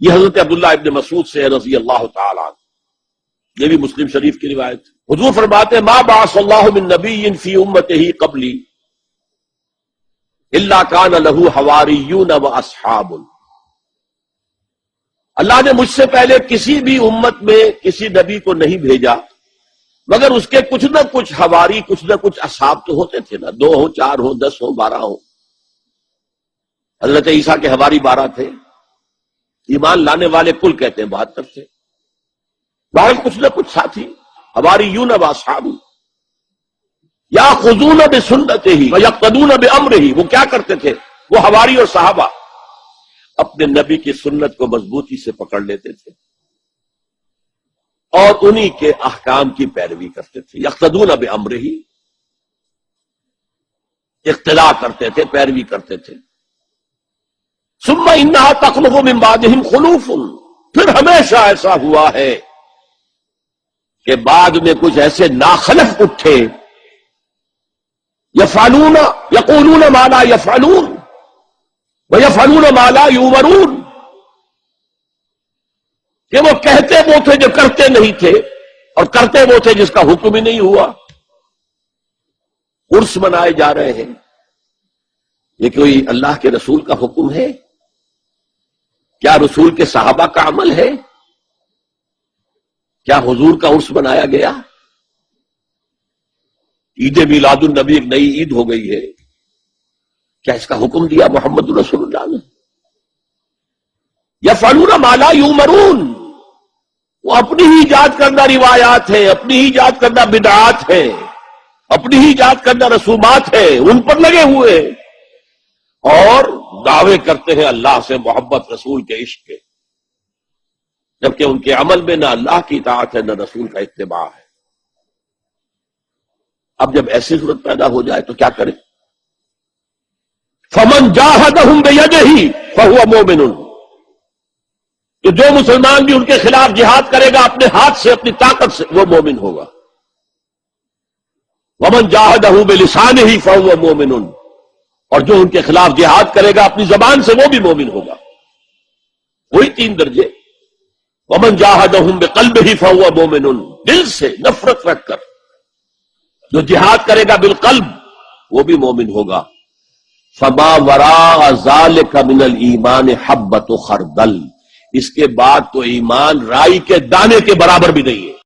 یہ حضرت عبداللہ ابن مسعود سے رضی اللہ تعالی عنہ، یہ بھی مسلم شریف کی روایت۔ حضور فرماتے ہیں ما بعث اللہ من نبی فی امتہ قبلی الا کان لہ حواریون واصحاب، اللہ نے مجھ سے پہلے کسی بھی امت میں کسی نبی کو نہیں بھیجا مگر اس کے کچھ نہ کچھ حواری، کچھ نہ کچھ اصحاب تو ہوتے تھے نا، 2 ہوں، 4 ہوں، 10 ہوں، 12 ہوں۔ حضرت عیسیٰ کے حواری 12 تھے، ایمان لانے والے کل کہتے ہیں 72 تھے، باہر کچھ نہ کچھ ساتھی حواریون و اصحاب یاخذون بسنتہ ویقتدون بامرہ، وہ کیا کرتے تھے؟ وہ حواری اور صحابہ اپنے نبی کی سنت کو مضبوطی سے پکڑ لیتے تھے اور انہی کے احکام کی پیروی کرتے تھے۔ یقتدون بامرہ، اقتداء کرتے تھے، پیروی کرتے تھے۔ ثم انہا تخلف من بعدہم خلوف، پھر ہمیشہ ایسا ہوا ہے کہ بعد میں کچھ ایسے ناخلف اٹھے، یفعلون یقولون ما لا یفعلون ویفعلون ما لا یؤمرون، کہ وہ کہتے وہ تھے جو کرتے نہیں تھے اور کرتے وہ تھے جس کا حکم ہی نہیں ہوا۔ عرس منائے جا رہے ہیں، یہ کوئی اللہ کے رسول کا حکم ہے؟ کیا رسول کے صحابہ کا عمل ہے؟ کیا حضور کا عرس منایا گیا؟ عید میلاد النبی ایک نئی عید ہو گئی ہے، کیا اس کا حکم دیا محمد رسول اللہ نے؟ یفعلون ما لا یؤمرون، وہ اپنی ہی ایجاد کردہ روایات ہیں، اپنی ہی ایجاد کردہ بدعات ہیں، اپنی ہی ایجاد کردہ رسومات ہیں، ان پر لگے ہوئے اور دعوے کرتے ہیں اللہ سے محبت، رسول کے عشق کے، جبکہ ان کے عمل میں نہ اللہ کی اطاعت ہے نہ رسول کا اتباع ہے۔ اب جب ایسی صورت پیدا ہو جائے تو کیا کریں؟ فمن جاہدہم بیدہ فہو مومن، تو جو مسلمان بھی ان کے خلاف جہاد کرے گا اپنے ہاتھ سے، اپنی طاقت سے، وہ مومن ہوگا۔ ومن جاہدہ بلسانہ فہو مومن، اور جو ان کے خلاف جہاد کرے گا اپنی زبان سے، وہ بھی مومن ہوگا۔ وہی 3 درجے۔ ومن جاہدہم بقلبہ فہو مومن، دل سے نفرت رکھ کر جو جہاد کرے گا بالقلب وہ بھی مومن ہوگا۔ فما وراء ذلک من الایمان حبۃ خردل، اس کے بعد تو ایمان رائی کے دانے کے برابر بھی نہیں ہے۔